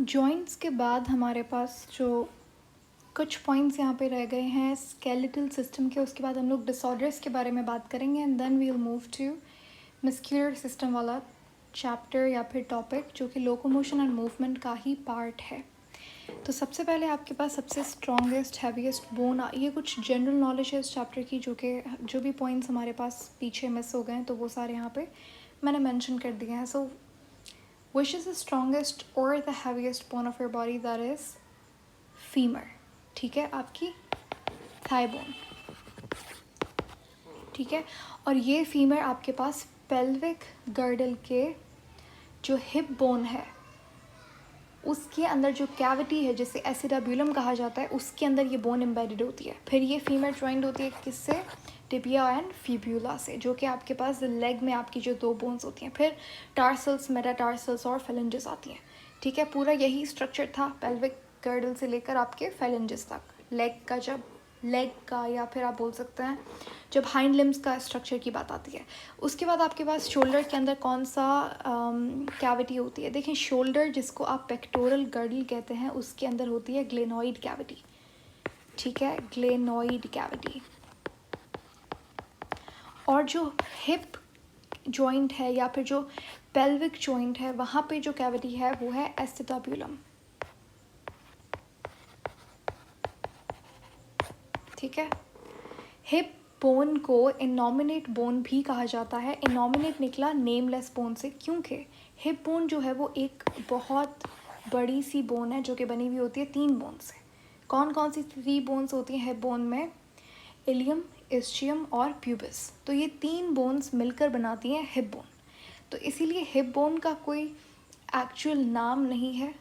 Joints के बाद हमारे पास जो कुछ पॉइंट्स यहाँ पे रह गए हैं स्केलेटल सिस्टम के, उसके बाद हम लोग डिसऑर्डर्स के बारे में बात करेंगे and then we will move to muscular system वाला चैप्टर या फिर टॉपिक जो कि लोकोमोशन एंड मूवमेंट का ही पार्ट है। तो सबसे पहले आपके पास सबसे स्ट्रॉन्गेस्ट हैवीएस्ट बोन, ये कुछ जनरल नॉलेज है इस चैप्टर की, जो भी पॉइंट्स हमारे पास पीछे मिस हो गए हैं तो वो सारे यहाँ पे मैंने मेंशन कर दिए हैं। सो विच इज़ द स्ट्रॉन्गेस्ट और the heaviest bone of your body? That is femur. ठीक है, आपकी थाई बोन। ठीक है, और ये फीमर आपके पास पेल्विक गर्डल के जो हिप बोन है उसके अंदर जो कैविटी है जिसे एसिटाब्यूलम कहा जाता है उसके अंदर ये बोन एम्बेडेड होती है। फिर ये फीमर ज्वाइंट होती है किससे? टिबिया एंड फिब्यूला से, जो कि आपके पास लेग में आपकी जो दो बोन्स होती हैं। फिर टार्सल्स, मेटाटार्सल्स और फेलेंजेस आती हैं। ठीक है, पूरा यही स्ट्रक्चर था पेल्विक गर्डल से लेकर आपके फेलेंजेस तक। लेग का या फिर आप बोल सकते हैं जब हाइंड लिम्स का स्ट्रक्चर की बात आती है। उसके बाद आपके पास शोल्डर के अंदर कौन सा कैविटी होती है? देखें, शोल्डर जिसको आप पेक्टोरल गर्डल कहते हैं उसके अंदर होती है ग्लेनोइड कैविटी। ठीक है, ग्लेनोइड कैविटी। और जो हिप जॉइंट है या फिर जो पेल्विक जॉइंट है वहाँ पे जो कैविटी है वो है एसिटाब्यूलम। ठीक है, हिप बोन को इनॉमिनेट बोन भी कहा जाता है। इनॉमिनेट निकला नेमलेस बोन से, क्योंकि हिप बोन जो है वो एक बहुत बड़ी सी बोन है जो कि बनी हुई होती है 3 बोन से। कौन कौन सी 3 बोन्स होती हैं हिप बोन में? इलियम, इस्चियम और प्यूबिस। तो ये 3 बोन्स मिलकर बनाती हैं हिप बोन। तो इसीलिए हिप बोन का कोई एक्चुअल नाम नहीं है,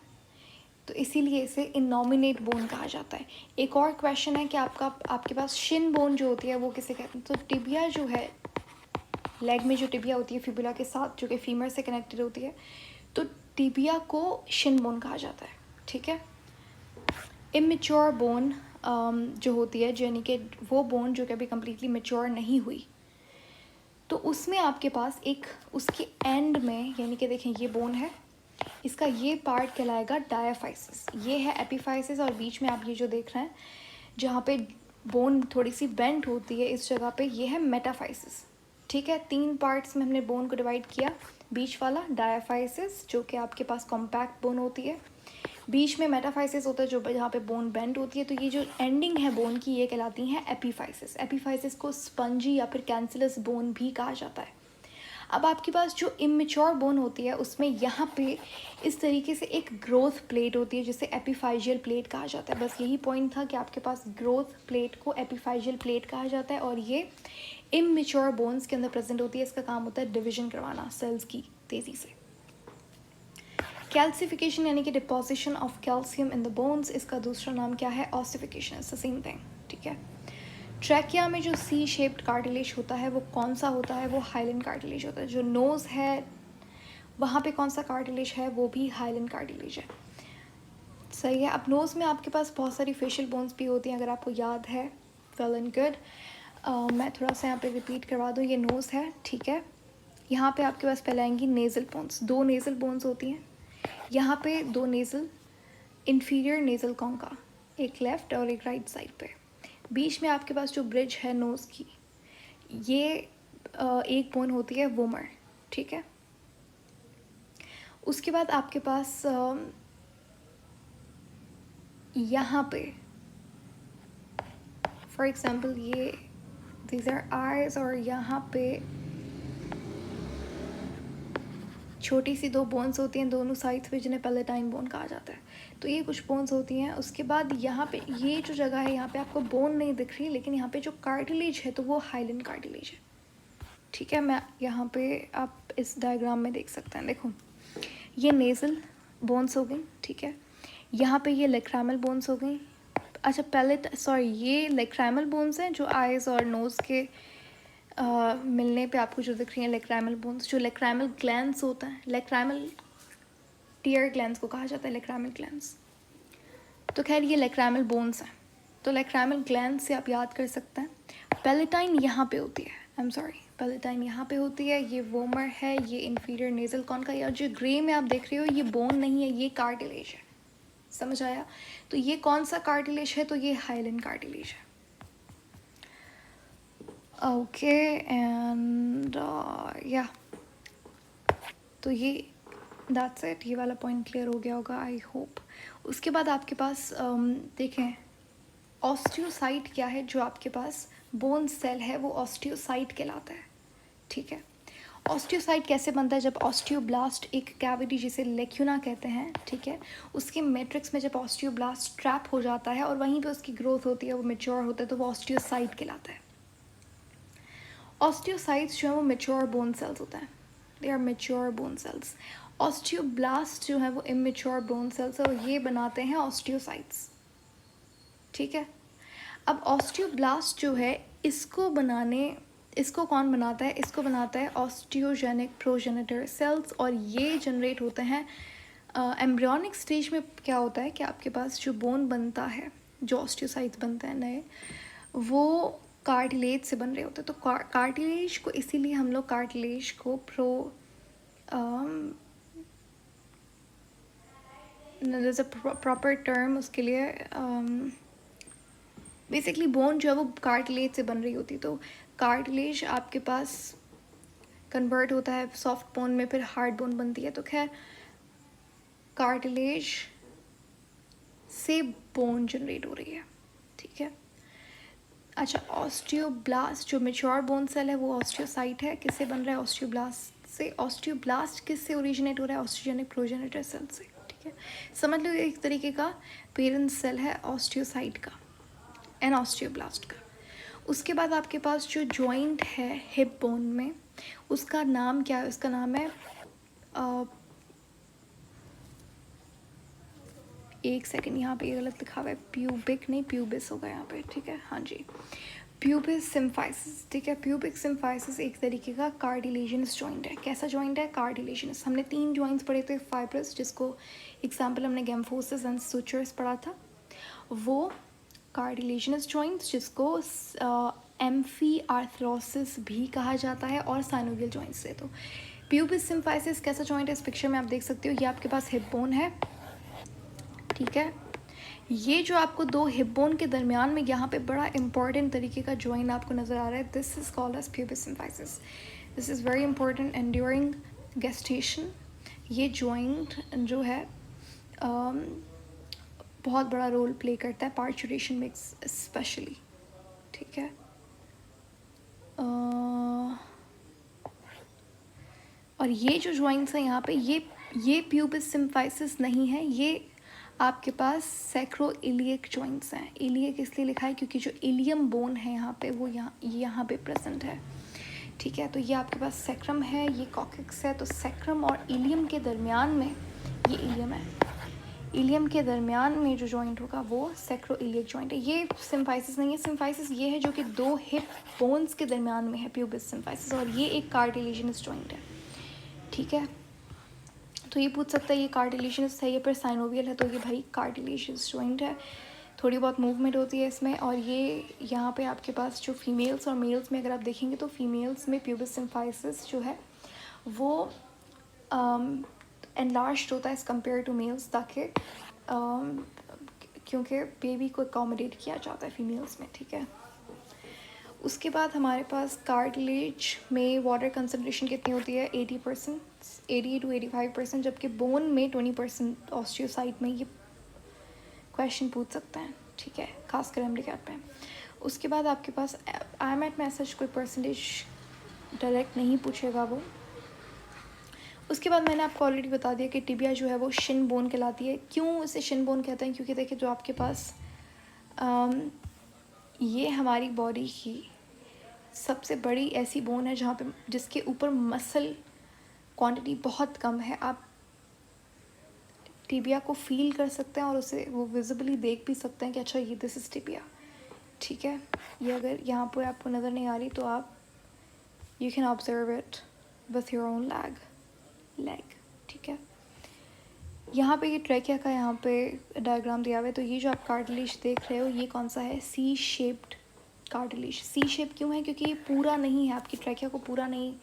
तो इसीलिए इसे इनॉमिनेट बोन कहा जाता है। एक और क्वेश्चन है कि आपके पास शिन बोन जो होती है वो किसे कहते हैं? तो टिबिया जो है, लेग में जो टिबिया होती है फिबुला के साथ जो कि फीमर से कनेक्टेड होती है, तो टिबिया को शिन बोन कहा जाता है। ठीक है, इमेच्योर बोन जो होती है, यानी कि वो बोन जो कि अभी कम्प्लीटली मेच्योर नहीं हुई, तो उसमें आपके पास एक उसके एंड में, यानी कि देखें ये बोन है, इसका ये पार्ट कहलाएगा डायाफाइसिस। ये है एपिफाइसिस, और बीच में आप ये जो देख रहे हैं जहाँ पे बोन थोड़ी सी बेंट होती है इस जगह पे, ये है मेटाफाइसिस। ठीक है, 3 पार्ट्स में हमने बोन को डिवाइड किया। बीच वाला डायाफाइसिस जो कि आपके पास कॉम्पैक्ट बोन होती है, बीच में मेटाफाइसिस होता है जो जहाँ पे बोन बेंट होती है। तो ये जो एंडिंग है बोन की ये कहलाती हैं एपिफाइसिस। एपिफाइसिस को स्पंजी या फिर कैंसिलस बोन भी कहा जाता है। अब आपके पास जो इमेच्योर बोन होती है उसमें यहाँ पे इस तरीके से एक ग्रोथ प्लेट होती है जिसे एपिफाइजियल प्लेट कहा जाता है। बस यही पॉइंट था कि आपके पास ग्रोथ प्लेट को एपिफाइजियल प्लेट कहा जाता है, और ये इमेच्योर बोन्स के अंदर प्रेजेंट होती है। इसका काम होता है डिविजन करवाना सेल्स की तेज़ी से। कैल्सिफिकेशन यानी कि deposition of calcium in the bones, इसका दूसरा नाम क्या है? Ossification. It's the same thing. ठीक है, ट्रैकिया में जो सी शेप्ड कार्टिलेज होता है वो कौन सा होता है? वो हाइलन कार्टिलेज होता है। जो नोज़ है वहाँ पे कौन सा कार्टिलेज है? वो भी हाइलन कार्टिलेज है। सही है। अब नोज़ में आपके पास बहुत सारी फेशियल बोन्स भी होती हैं, अगर आपको याद है। Well and good. मैं थोड़ा सा यहाँ पे रिपीट करवा दूँ। ये नोज़ है, ठीक है। यहाँ पे आपके पास पहले आएंगी नेज़ल बोन्स। 2 नेज़ल बोन्स होती हैं यहाँ पे, 2 नेज़ल, इंफीरियर नेज़ल कॉन्का, एक लेफ़्ट और एक राइट साइड पे। बीच में आपके पास जो ब्रिज है नोज़ की, ये एक बोन होती है वोमर। ठीक है, उसके बाद आपके पास यहाँ पे फॉर एग्जांपल ये दीज आर आईज, और यहाँ पे छोटी सी 2 बोन्स होती हैं दोनों साइड्स पे जिन्हें पैलेटाइन बोन कहा जाता है। तो ये कुछ बोन्स होती हैं। उसके बाद यहाँ पे ये जो जगह है यहाँ पे आपको बोन नहीं दिख रही, लेकिन यहाँ पे जो कार्टिलेज है तो वो हाइलन कार्टिलेज है। ठीक है, मैं यहाँ पे आप इस डायग्राम में देख सकते हैं। देखो, ये नेज़ल बोन्स हो गई। ठीक है, यहाँ पे ये लेक्रामल बोन्स हो गई। अच्छा, ये लेक्रामल बोन्स हैं जो आइज़ और नोज़ के मिलने पे आपको जो दिख रही हैं लेक्रामल बोन्स। जो लेक्रामल ग्लैंड्स होता है, लेक्रामल टीयर ग्लैंड्स को कहा जाता है लेक्रामल ग्लैंड्स। तो खैर ये लेक्रामल बोन्स हैं। तो लेक्रामल ग्लैंड से आप याद कर सकते हैं। पैलेटाइन यहाँ पे होती है, पैलेटाइन यहाँ पे होती है। ये वोमर है, ये इंफीरियर नेज़ल कॉन्का। या जो ग्रे में आप देख रहे हो ये बोन नहीं है, ये कार्टिलेज है। समझ आया? तो ये कौन सा कार्टिलेज है? तो ये हाइलन कार्टिलेज है। ओके एंड या तो ये दैट्स इट। ये वाला पॉइंट क्लियर हो गया होगा आई होप। उसके बाद आपके पास देखें ऑस्टियोसाइट क्या है। जो आपके पास बोन सेल है वो ऑस्टियोसाइट कहलाता है, ठीक है। ऑस्टियोसाइट कैसे बनता है? जब ऑस्टियोब्लास्ट एक कैविटी जिसे लेक्यूना कहते हैं, ठीक है, उसके मैट्रिक्स में जब ऑस्टियोब्लास्ट ट्रैप हो जाता है और वहीं पे उसकी ग्रोथ होती है, वो मेच्योर होता है, तो वो ऑस्टियोसाइट कहलाता है। ऑस्टियोसाइट्स जो है वो मेच्योर बोन सेल्स होते हैं, they are mature bone cells. Osteoblast जो है वो इमेच्योर बोन सेल्स है और ये बनाते हैं ऑस्टियोसाइट्स, ठीक है। अब ऑस्टियोब्लास्ट जो है इसको कौन बनाता है? इसको बनाता है ऑस्टियोजेनिक प्रोजेनिटर सेल्स और ये जनरेट होते हैं एम्ब्रियोनिक स्टेज में। क्या होता है कि आपके पास जो बोन बनता है, जो ऑस्टियोसाइट्स बनते हैं नए, वो कार्टिलेज से बन रहे होते हैं। तो कार्टिलेज को इसीलिए हम लोग कार्टिलेज को there's a प्रॉपर टर्म उसके लिए। बेसिकली बोन जो है वो कार्टिलेज से बन रही होती है, तो कार्टिलेज आपके पास कन्वर्ट होता है सॉफ्ट बोन में, फिर हार्ड बोन बनती है। तो खैर कार्टिलेज से बोन जनरेट हो रही है, ठीक है। अच्छा, ऑस्टियोब्लास्ट जो मेच्योर बोन सेल है वो ऑस्टियोसाइट है। किससे बन रहा है? ऑस्टियोब्लास्ट से। ऑस्टियोब्लास्ट किससे ओरिजिनेट हो रहा है? ऑस्टियोजेनिक प्रोजेनिटर सेल से, ठीक है। समझ लो एक तरीके का पेरेंट सेल है ऑस्टियोसाइट का एंड ऑस्टियोब्लास्ट का। उसके बाद आपके पास जो जॉइंट है हिप बोन में, उसका नाम क्या है? उसका नाम है एक सेकेंड, यहाँ पे गलत लिखा हुआ है, प्यूबिक नहीं प्यूबिस होगा यहाँ पे, ठीक है। हाँ जी, प्यूबिस सिम्फाइसिस, ठीक है। प्यूबिक सिम्फाइसिस एक तरीके का कार्टिलेजिनस जॉइंट है। कैसा जॉइंट है? कार्टिलेजिनस। हमने 3 जॉइंट्स पढ़े थे, फाइब्रस जिसको एग्जाम्पल हमने गैम्फोसिस एंड सुचर्स पढ़ा था, वो कार्टिलेजिनस जॉइंट्स जिसको एम्फीआर्थरोसिस भी कहा जाता है, और साइनोवियल जॉइंट्स से। तो प्यूबिस सिम्फाइसिस कैसा जॉइंट है? इस पिक्चर में आप देख सकते हो, ये आपके पास हिप बोन है, ठीक है। ये जो आपको 2 हिप बोन के दरमियान में यहाँ पे बड़ा इंपॉर्टेंट तरीके का जॉइंट आपको नज़र आ रहा है, this is called as pubis symphysis. This is very important and during gestation ये जॉइंट जो है बहुत बड़ा रोल प्ले करता है पार्चुरेशन में स्पेशली, ठीक है। और ये जो जॉइंट्स हैं यहाँ पे, ये प्यूबिस सिम्फाइसिस नहीं है, ये आपके पास सैक्रोइलियक जॉइंट्स हैं। इलियक इसलिए लिखा है क्योंकि जो इलियम बोन है यहाँ पे वो यहाँ पे प्रेजेंट है, ठीक है। तो ये आपके पास सैक्रम है, ये कॉक्सिक्स है। तो सैक्रम और इलियम के दरमियान में, ये इलियम है, इलियम के दरमियान में जो जॉइंट होगा वो सैक्रोइलियक जॉइंट है। ये सिम्फाइसिस नहीं है, सिम्फाइसिस ये है जो कि 2 हिप बोन्स के दरमियान में है, प्यूबिस सिम्फाइसिस, और ये एक कार्टिलेजिनस जॉइंट है, ठीक है। तो ये पूछ सकता है ये कार्टिलेजिनस है या फिर साइनोवियल है, तो ये भाई कार्टिलेजिनस जॉइंट है। थोड़ी बहुत मूवमेंट होती है इसमें। और ये यहाँ पे आपके पास जो फीमेल्स और मेल्स में अगर आप देखेंगे तो फीमेल्स में प्यूबिस सिम्फाइसिस जो है वो एनलार्ज्ड होता है एज़ कम्पेयर टू मेल्स, ताकि क्योंकि बेबी को अकोमोडेट किया जाता है फीमेल्स में, ठीक है। उसके बाद हमारे पास कार्टिलेज में वाटर कंसनट्रेशन कितनी होती है? 80%, 80 to 85%, जबकि बोन में 20% ऑस्टियोसाइट में। ये क्वेश्चन पूछ सकते हैं, ठीक है, खासकर एमडीकैट में। उसके बाद आपके पास आईएमएट में ऐसा कोई परसेंटेज डायरेक्ट नहीं पूछेगा वो। उसके बाद मैंने आपको ऑलरेडी बता दिया कि टिबिया जो है वो शिन बोन कहलाती है। क्यों इसे शिन बोन कहते हैं? क्योंकि देखिए जो आपके पास ये हमारी बॉडी की सबसे बड़ी ऐसी बोन है जहाँ पे जिसके ऊपर मसल क्वांटिटी बहुत कम है। आप टिबिया को फील कर सकते हैं और उसे वो विजिबली देख भी सकते हैं कि अच्छा ये दिस इज़ टिबिया, ठीक है। ये अगर यहाँ पर आपको नज़र नहीं आ रही तो आप you can observe it with your own leg, ठीक है। यहाँ पे ये ट्रैकिया का यहाँ पे डायग्राम दिया हुआ है। तो ये जो आप कार्टिलेज देख रहे हो ये कौन सा है? C shaped cartilage. C shape क्यों है? क्योंकि ये पूरा नहीं है, आपकी ट्रैकिया को पूरा नहीं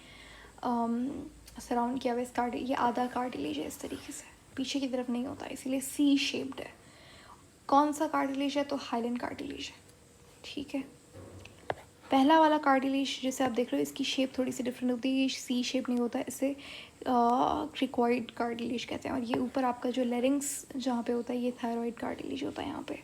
सराउंड किया हुआ इस कार्टिलेज, ये आधा कार्टिलेज है इस तरीके से, पीछे की तरफ नहीं होता, इसीलिए सी शेप्ड है, कौन सा कार्टिलेज है, तो हाइलन कार्टिलेज है, ठीक है। पहला वाला कार्टिलेज जैसे आप देख रहे हो, इसकी शेप थोड़ी सी डिफरेंट होती है, ये सी शेप नहीं होता है, इसे क्रिकॉइड कार्टिलेज कहते हैं। और ये ऊपर आपका जो लेरिंग्स जहाँ पे होता है, ये थायराइड कार्टिलेज होता है यहाँ पे,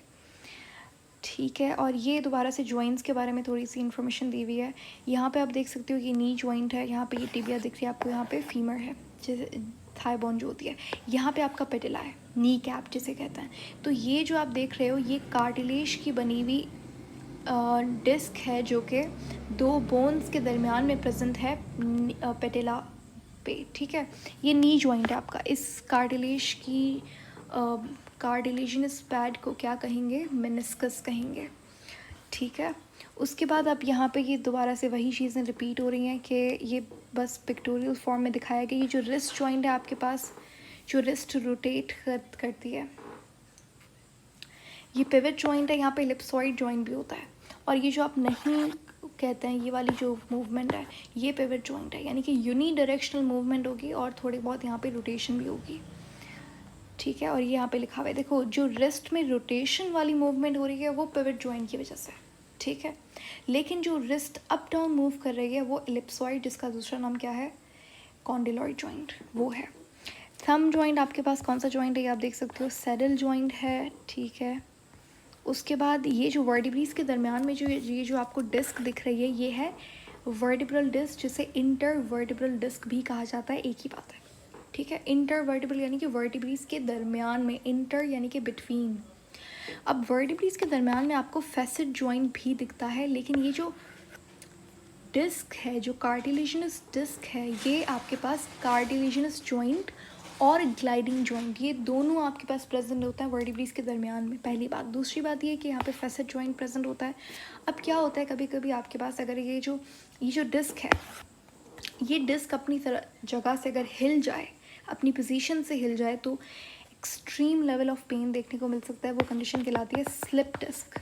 ठीक है। और ये दोबारा से जॉइंट्स के बारे में थोड़ी सी इन्फॉर्मेशन दी हुई है। यहाँ पे आप देख सकते हो कि नी जॉइंट है, यहाँ पे ये टिबिया दिख रही है आपको, यहाँ पे फीमर है, जैसे थाई बोन जो होती है, यहाँ पे आपका पेटिला है, नी कैप जिसे कहते हैं। तो ये जो आप देख रहे हो, ये कार्टिलेज की बनी हुई डिस्क है, जो कि दो बोन्स के दरमियान में प्रेजेंट है पेटिला पे, ठीक है। ये नी जॉइंट है आपका। इस कार्टिलेज की कार्टिलेजिनस पैड को क्या कहेंगे, मेनिस्कस कहेंगे, ठीक है। उसके बाद अब यहाँ पे ये दोबारा से वही चीज़ें रिपीट हो रही हैं कि ये बस पिक्टोरियल फॉर्म में दिखाया गया। ये जो रिस्ट जॉइंट है आपके पास, जो रिस्ट रोटेट करती है, ये पिवट जॉइंट है। यहाँ पे इलिप्सॉइड जॉइंट भी होता है। और ये जो आप नहीं कहते हैं, ये वाली जो मूवमेंट है, ये पिवट जॉइंट है, यानी कि यूनी डायरेक्शनल मूवमेंट होगी और थोड़ी बहुत यहाँ पे रोटेशन भी होगी, ठीक है। और ये यहाँ पे लिखा हुआ है, देखो जो रिस्ट में रोटेशन वाली मूवमेंट हो रही है वो पिवट जॉइंट की वजह से, ठीक है। लेकिन जो रिस्ट अप डाउन मूव कर रही है वो एलिप्सॉइड, जिसका दूसरा नाम क्या है, कॉन्डिलॉइड जॉइंट, वो है। थंब जॉइंट आपके पास कौन सा जॉइंट है, ये आप देख सकते हो, सैडल जॉइंट है, ठीक है। उसके बाद ये जो वर्टिब्रीज के दरमियान में जो आपको डिस्क दिख रही है, ये है वर्टिब्रल डिस्क, जिसे इंटर वर्टिब्रल डिस्क भी कहा जाता है, एक ही बात है, ठीक है। इंटर वर्टिब्रल यानी कि वर्टिब्रीज के दरमियान में, इंटर यानी कि बिटवीन। अब वर्टिब्रीज के दरमियान में आपको फैसेट जॉइंट भी दिखता है, लेकिन ये जो डिस्क है, जो कार्टिलेजिनस डिस्क है, ये आपके पास कार्टिलेजिनस जॉइंट और ग्लाइडिंग जॉइंट, ये दोनों आपके पास प्रेजेंट होता है वर्टिब्रीज के दरमियान में, पहली बात। दूसरी बात ये कि यहाँ पे फैसेट जॉइंट प्रेजेंट होता है। अब क्या होता है, कभी कभी आपके पास अगर ये जो डिस्क है, ये डिस्क अपनी तरह जगह से अगर हिल जाए, अपनी पोजीशन से हिल जाए, तो एक्सट्रीम लेवल ऑफ पेन देखने को मिल सकता है। वो कंडीशन कहलाती है स्लिप डिस्क।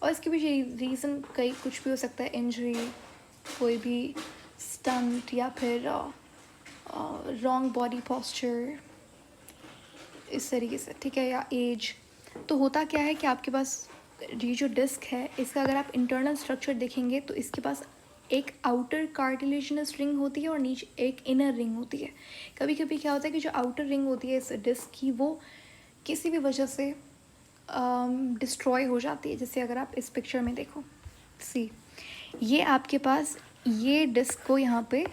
और इसके पीछे रीज़न कई कुछ भी हो सकता है, इंजरी, कोई भी स्टंट, या फिर रॉन्ग बॉडी पोस्चर, इस तरीके से, ठीक है, या एज। तो होता क्या है कि आपके पास ये जो डिस्क है, इसका अगर आप इंटरनल स्ट्रक्चर देखेंगे तो इसके पास एक आउटर कार्टिलेजिनस रिंग होती है और नीचे एक इनर रिंग होती है। कभी कभी क्या होता है कि जो आउटर रिंग होती है इस डिस्क की, वो किसी भी वजह से डिस्ट्रॉय हो जाती है। जैसे अगर आप इस पिक्चर में देखो, सी, ये आपके पास ये डिस्क को यहाँ पे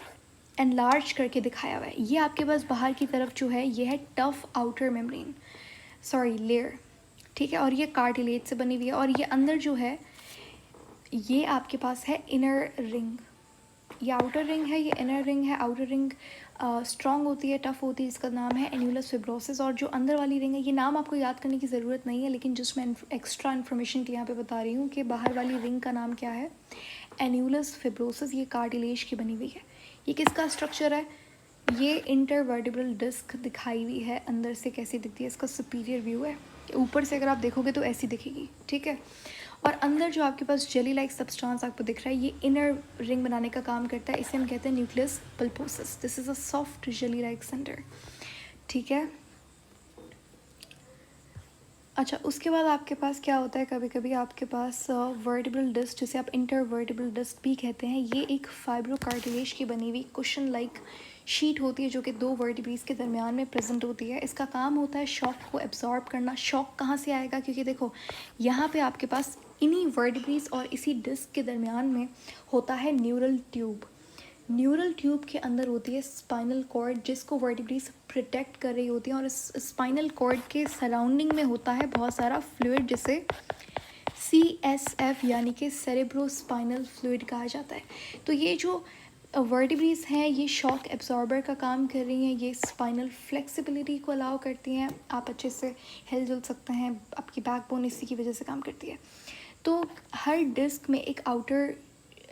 एनलार्ज करके दिखाया हुआ है। ये आपके पास बाहर की तरफ जो है, ये है tough outer membrane, sorry layer, ठीक है। और ये कार्टिलेज से बनी हुई है। और ये अंदर जो है, ये आपके पास है इनर रिंग। ये आउटर रिंग है, ये इनर रिंग है। आउटर रिंग स्ट्रॉन्ग होती है, टफ होती है, इसका नाम है एन्यूलस फिब्रोसिस। और जो अंदर वाली रिंग है, ये नाम आपको याद करने की ज़रूरत नहीं है, लेकिन जिस मैं एक्स्ट्रा इन्फॉर्मेशन के यहाँ पे बता रही हूँ कि बाहर वाली रिंग का नाम क्या है, एन्यूलस फिब्रोसिस। ये कार्टिलेज की बनी हुई है। ये किसका स्ट्रक्चर है, ये इंटरवर्टिब्रल डिस्क दिखाई हुई है अंदर से कैसी दिखती है, इसका सुपीरियर व्यू है। ऊपर से अगर आप देखोगे तो ऐसी दिखेगी, ठीक है। और अंदर जो आपके पास जेली लाइक सब्सटेंस आपको दिख रहा है, ये इनर रिंग बनाने का काम करता है। इसे हम कहते हैं nucleus pulposus. This is a soft jelly like centre, ठीक है। अच्छा, उसके बाद आपके पास क्या होता है, कभी कभी आपके पास वर्टिब्रल डिस्क, जिसे आप इंटरवर्टिब्रल डिस्क भी कहते हैं, ये एक फाइब्रोकार्टिलेज की बनी हुई कुशन लाइक शीट होती है, जो कि दो वर्टिब्रीज के दरमियान में प्रेजेंट होती है। इसका काम होता है शॉक को एब्जॉर्ब करना। शॉक कहाँ से आएगा, क्योंकि देखो यहाँ पे आपके पास इन्हीं वर्टिब्रीज और इसी डिस्क के दरमियान में होता है न्यूरल ट्यूब। न्यूरल ट्यूब के अंदर होती है स्पाइनल कॉर्ड, जिसको वर्टिब्रीज प्रोटेक्ट कर रही होती है। और इस स्पाइनल कॉर्ड के सराउंडिंग में होता है बहुत सारा फ्लूइड, जिसे CSF यानी कि सेरेब्रोस्पाइनल फ्लूइड कहा जाता है। तो ये जो वर्टिब्रीज हैं, ये शॉक एब्जॉर्बर का काम कर रही हैं। ये स्पाइनल फ्लेक्सिबिलिटी को अलाउ करती हैं, आप अच्छे से हिल जुल सकते हैं, आपकी बैकबोन इसी की वजह से काम करती है। तो हर डिस्क में एक आउटर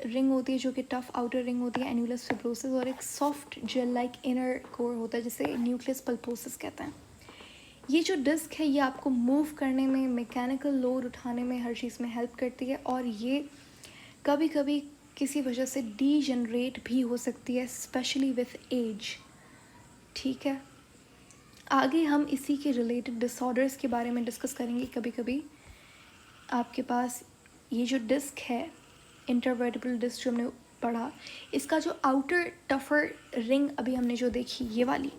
रिंग होती है, जो कि टफ आउटर रिंग होती है, एन्यूलस फिब्रोसिस, और एक soft gel like inner core होता है, जिसे न्यूक्लियस पल्पोसिस कहते हैं। ये जो डिस्क है, ये आपको मूव करने में, मैकेनिकल लोड उठाने में, हर चीज़ में हेल्प करती है। और ये कभी कभी किसी वजह से डीजनरेट भी हो सकती है, स्पेशली विथ एज, ठीक है। आगे हम इसी के रिलेटेड डिसऑर्डर्स के बारे में डिस्कस करेंगे कभी कभी। आपके पास ये जो डिस्क है, इंटरवर्टिब्रल डिस्क जो हमने पढ़ा, इसका जो आउटर टफर रिंग अभी हमने जो देखी ये वाली,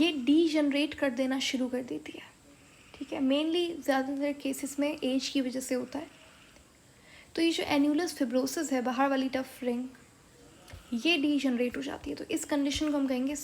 ये डीजनरेट कर देना शुरू कर देती है, ठीक है। मेनली ज़्यादातर केसेस में एज की वजह से होता है। तो ये जो एन्यूलस फिब्रोसिस है, बाहर वाली टफ रिंग, ये डीजनरेट हो जाती है। तो इस कंडीशन को हम कहेंगे